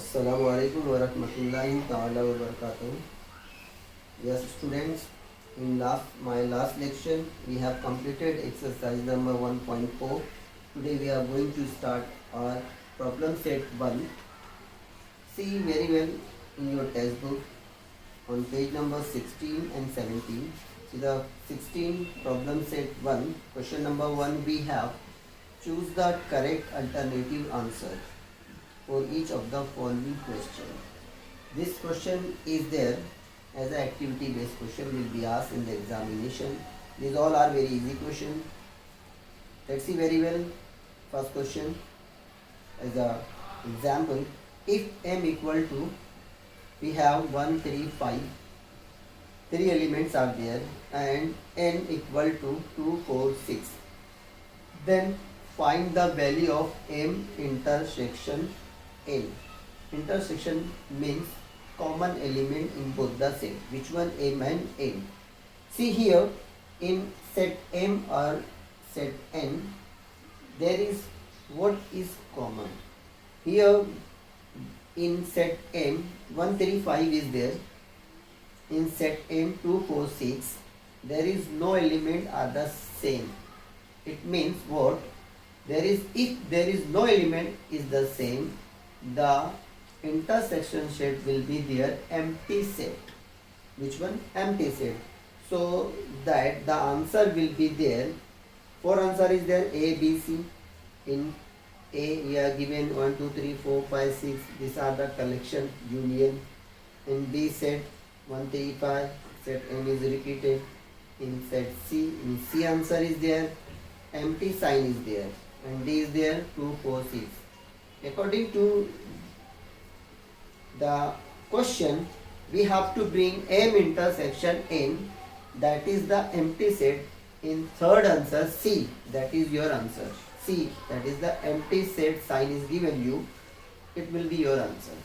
Assalamualaikum warahmatullahi ta'ala wabarakatuh. Yes, students, in my last lecture we have completed exercise number 1.4. Today we are going to start our problem set 1. See very well in your textbook on page number 16 and 17. See the 16 problem set 1. Question number 1 we have choose the correct alternative answer for each of the following question. This question is there as an activity based question will be asked in the examination. These all are very easy question. Let's see very well. First question as a example. If m equal to, we have 1, 3, 5. 3 elements are there and n equal to 2, 4, 6. Then find the value of m intersection n. Intersection means common element in both the set. Which one? M and n. See here in set m or set n, there is what is common. Here in set m 1, 3, 5 is there. In set n 2, 4, 6, there is no element are the same. It means what? If there is no element is the same, the intersection set will be their empty set. Which one? Empty set. So that the answer will be there. 4 answer is there, A, B, C. In A we are given 1, 2, 3, 4, 5, 6. These are the collection union. In B set 1, 3, 5. Set M is repeated. In set C, in C answer is there, empty sign is there, and D is there, 2, 4, 6. According to the question, we have to bring M intersection N, that is the empty set. In third answer C, that is your answer. C, that is the empty set sign is given you, it will be your answer.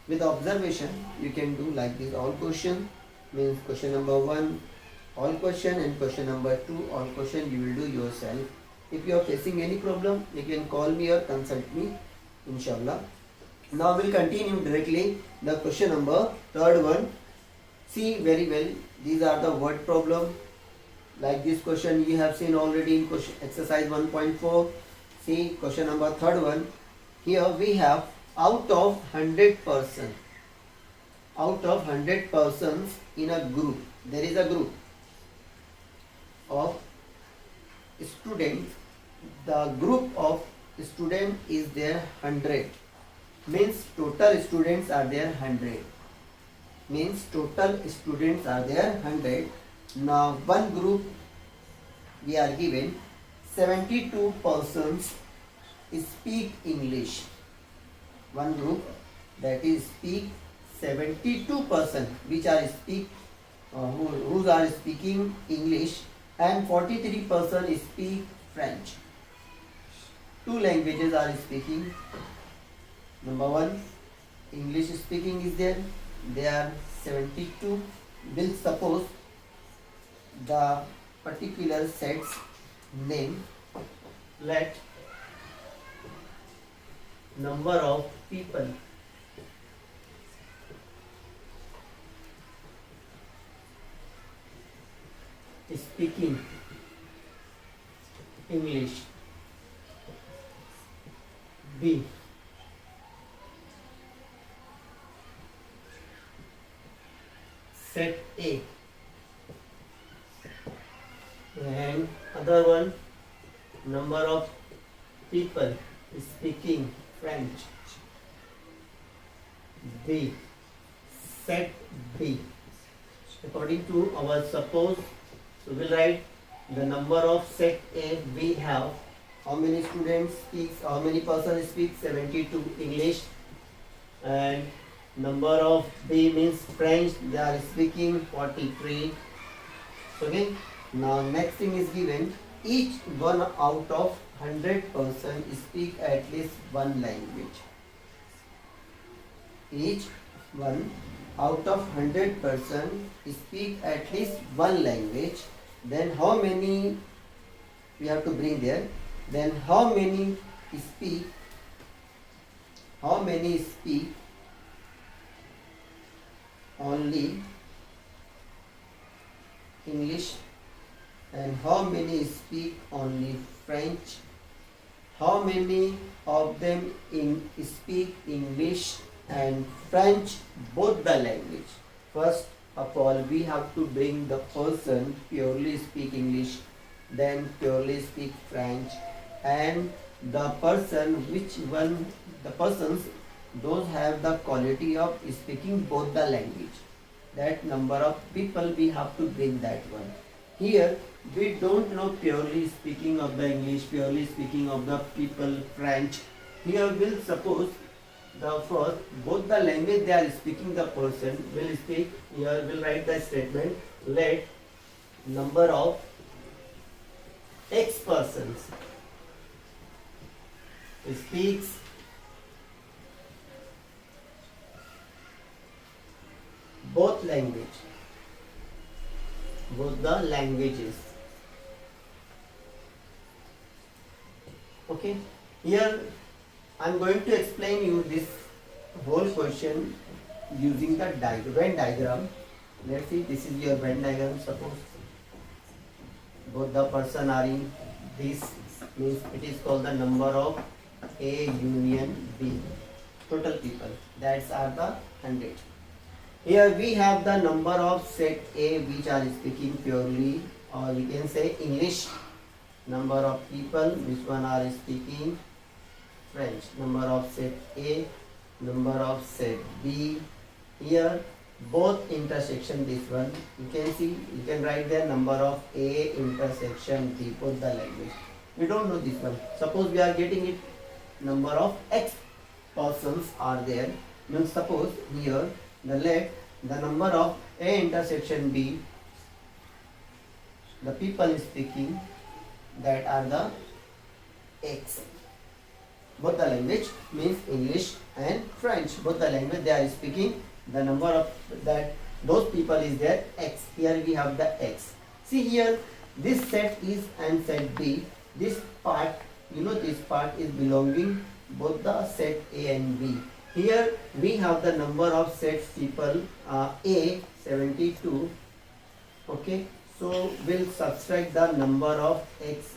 With observation, you can do like this. All question means question number 1, all question, and question number 2, all question you will do yourself. If you are facing any problem, you can call me or consult me, inshallah. Now we'll continue directly the question number third one. See very well, these are the word problem. Like this question you have seen already in question exercise 1.4. See question number third one. Here we have out of 100 persons in a group, there is a group of students. The group of student is there 100, means total students are there 100, means total students are there 100. Now one group we are given 72 persons speak English. One group that is speak 72% which are who are speaking English, and 43% speak French. 2 languages are speaking. Number 1, English speaking is there. They are 72. We'll suppose the particular set's name. Let number of people speaking English B. Set A, and other one, number of people speaking French B. Set B. According to our suppose, so we'll write the number of set A. We have how many students speaks, how many persons speak 72 English, and number of B means French, they are speaking 43. Okay. Now next thing is given, each one out of 100 persons speak at least one language. Each one out of 100 persons speak at least one language. Then how many we have to bring there? Then how many speak only English, and how many speak only French? How many of them speak English and French, both the language? First of all, we have to bring the person purely speak English, then purely speak French, and the persons those have the quality of speaking both the language. That number of people we have to bring that one. Here we don't know purely speaking of the English, purely speaking of the people French. Here we'll suppose the first both the language they are speaking, the person will speak. Here we'll write the statement, let number of X persons speaks both language, both the languages. Okay, here I am going to explain you this whole question using the Venn diagram. Let's see, this is your Venn diagram. Suppose both the person are in this, means it is called the number of A union B, total people, that's are the 100. Here we have the number of set A which are speaking purely, or we can say English, number of people which one are speaking French, number of set A, number of set B. Here both intersection, this one you can see, you can write the number of A intersection B, both the language. We don't know this one. Suppose we are getting it, number of X persons are there, means suppose here let the number of A intersection B, the people speaking, that are the X. Both the language means English and French, both the language they are speaking, the number of that those people is there X. Here we have the X. See here, this set is and set B, this part, you know, this part is belonging both the set A and B. Here we have the number of set people A 72. Okay, so we'll subtract the number of X,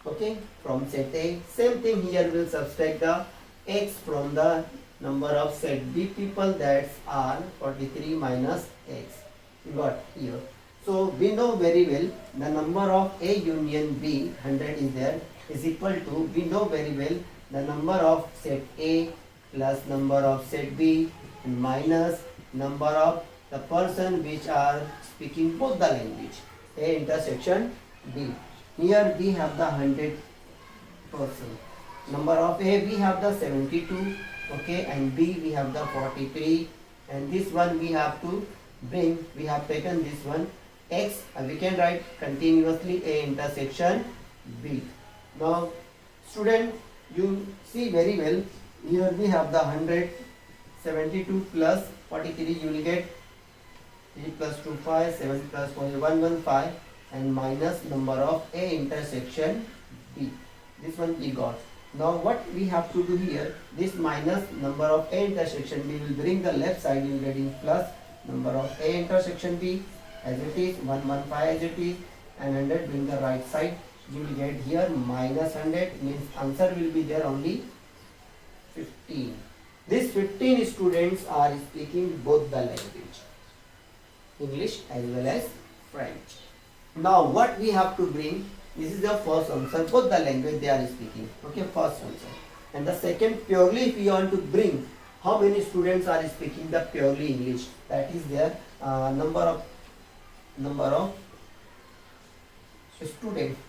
okay, from set A. Same thing here, we'll subtract the X from the number of set B people, that's are 43 minus X. You got here. So we know very well the number of A union B, 100 is there, is equal to, we know very well the number of set A plus number of set B minus number of the person which are speaking both the language, A intersection B. Here we have the 100 person. Number of A we have the 72, okay, and B we have the 43, and this one we have to bring, we have taken this one X, and we can write continuously A intersection B. Now student, you see very well, here we have the 100, 72 plus 43, you will get 3 plus 2 5, 7 plus 4 115, and minus number of A intersection B. This one we got. Now what we have to do here, this minus number of A intersection B will bring the left side, you will get in plus number of A intersection B as it is, 115 as it is, and 100 bring the right side, you will get here minus 100, means answer will be there only 15. These 15 students are speaking both the language, English as well as French. Now what we have to bring, this is the first answer, both the language they are speaking, okay, first answer. And the second, purely if you want to bring how many students are speaking the purely English, that is their number of students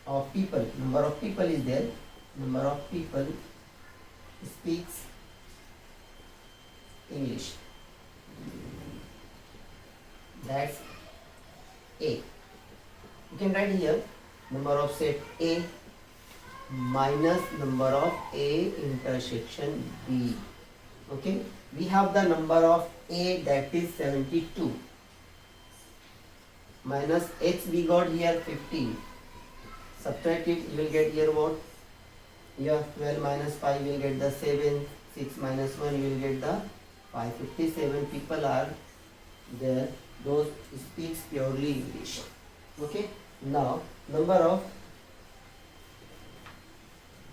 or people, number of people is there, number of people speaks English, that's A. You can write here number of set A minus number of A intersection B. Okay, we have the number of A, that is 72, minus X we got here 15. Subtract it, you will get here what? Here 12 minus 5 you will get the 7, 6 minus 1 you will get the 557 people are there, those speaks purely English. Okay, now number of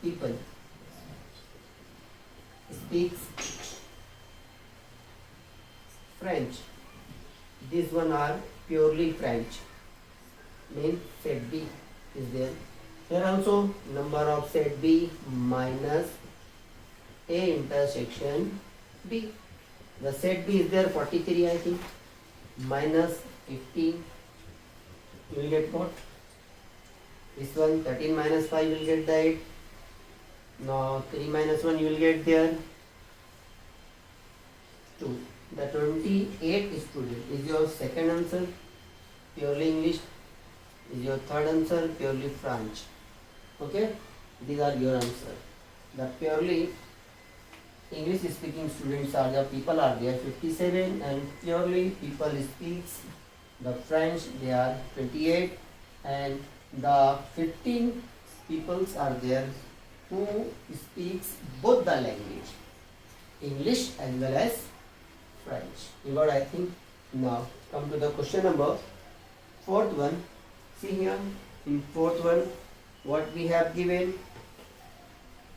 people speaks French. These one are purely French. Means set B is there. Here also number of set B minus A intersection B. The set B is there 43 I think, minus 15. You will get what? This one 13 minus 5 will get the 8. Now 3 minus 1 you will get there 2. The 28 student is your second answer, purely English. Is your third answer, purely French. Okay, these are your answer. The purely English speaking students are the people are there 57, and purely people speaks the French, they are 28, and the 15 peoples are there who speaks both the language, English as well as French. You got, I think. Now come to the question number fourth one. See here in fourth one what we have given.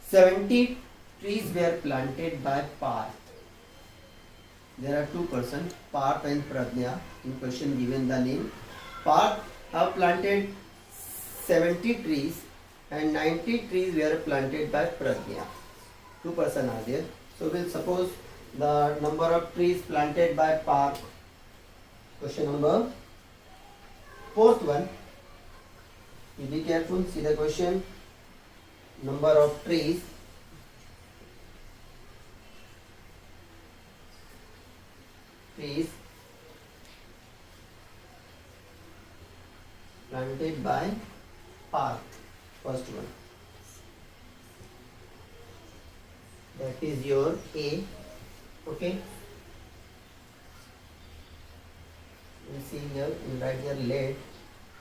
70 trees were planted by Parth. There are two persons, Parth and Pradnya. In question given the name. Parth have planted 70 trees and 90 trees were planted by Pradnya. Two persons are there. So we'll suppose the number of trees planted by Parth. Question number fourth one. You be careful, see the question. Number of trees planted by Parth. First one. That is your A. Okay. You see here, you write here let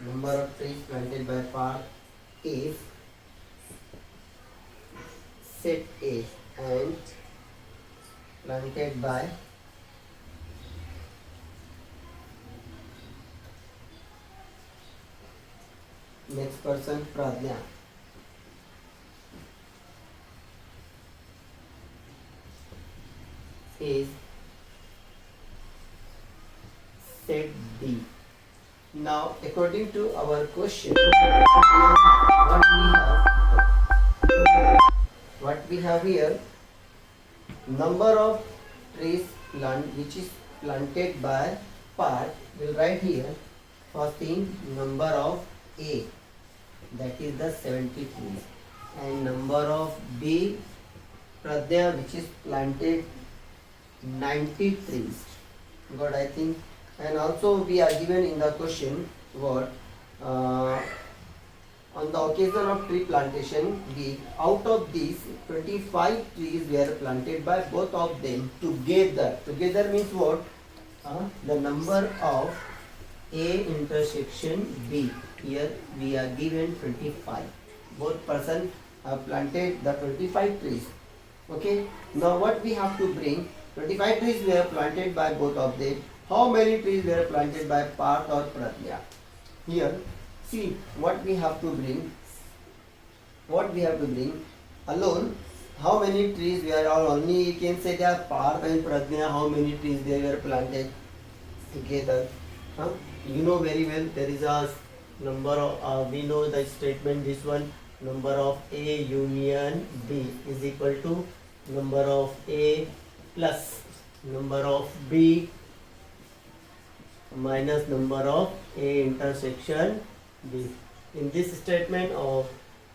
number of trees planted by Parth is set A and planted by next person Pradnya. Is set B. Now according to our question, what we have here, number of trees which is planted by Parth, will write here. First thing, number of A, that is the 70 trees, and number of B, Pradnya, which is planted 90 trees. Got, I think. And also we are given in the question what on the occasion of tree plantation, out of these 25 trees were planted by both of them together. Together means what? The number of A intersection B. Here we are given 25. Both persons have planted the 25 trees. Okay. Now what we have to bring? 25 trees were planted by both of them. How many trees were planted by Parth or Pradnya? Here, see what we have to bring. What we have to bring alone. How many trees were, or only you can say that Parth and Pradnya, how many trees they were planted together. You know very well there is a number of, we know the statement, this one, number of A union B is equal to number of A plus number of B minus number of A intersection B. In this statement of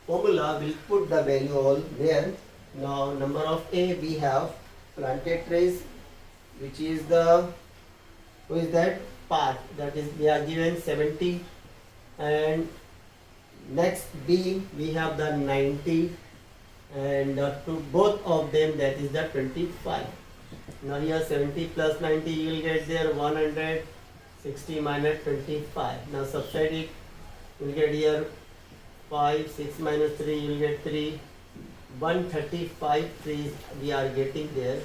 formula, we'll put the value all there. Now number of A, we have planted trees, which is the, who is that? Parth. That is, we are given 70, and next B we have the 90, and to both of them that is the 25. Now here 70 plus 90 you will get there 160 minus 25. Now subtract it, you will get here 5, 6 minus 3 you will get 3. 135 trees we are getting there.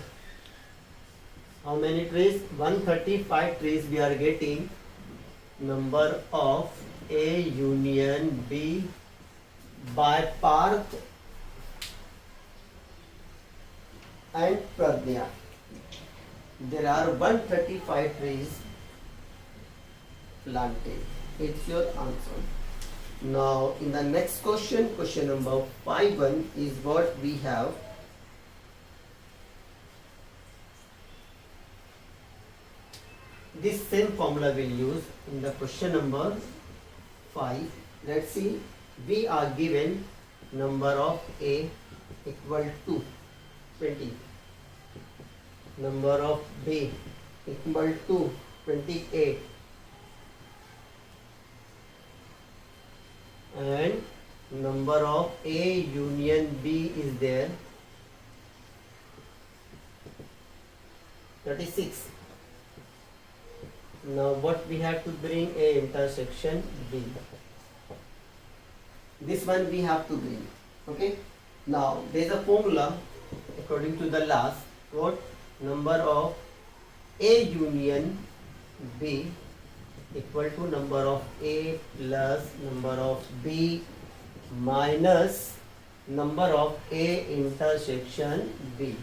How many trees? 135 trees we are getting. Number of A union B by Parth and Pradnya. There are 135 trees planted. It's your answer. Now in the next question, question number 5.1 is what we have. This same formula will use in the question number 5. Let's see. We are given number of A equal to 20. Number of B equal to 28. And number of A union B is there 36. Now what we have to bring? A intersection B. This one we have to bring. Okay. Now there is a formula according to the last. What? Number of A union B equal to number of A plus number of B minus number of A intersection B.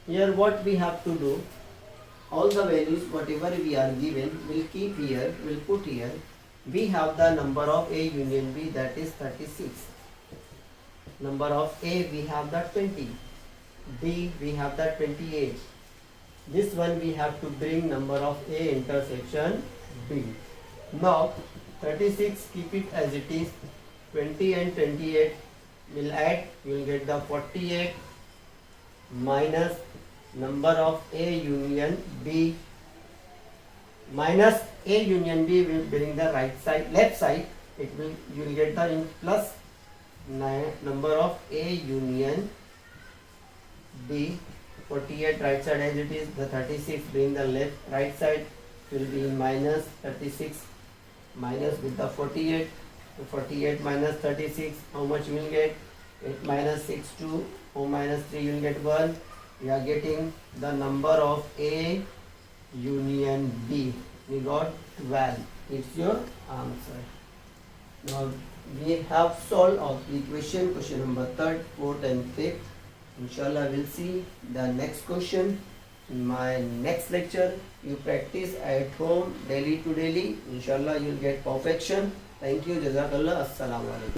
Here what we have to do? All the values whatever we are given will keep here, will put here. We have the number of A union B, that is 36. Number of A we have the 20. B we have the 28. This one we have to bring number of A intersection B. Now 36, keep it as it is. 20 and 28 will add, you will get the 48 minus number of A union B minus A union B will bring the right side, left side. It will, you will get the in plus number of A union B. 48 right side as it is, the 36 bring the left right side will be minus 36 minus with the 48. 48 minus 36, how much you will get? 8 minus 6, 2, 4 minus 3 you will get 1. We are getting the number of A union B. We got 12. It's your answer. Now we have solved of the equation, question number 3rd, 4th and 5th. Inshallah we'll see the next question in my next lecture. You practice at home daily to daily. Inshallah you'll get perfection. Thank you. Jazakallah. Assalamu alaikum.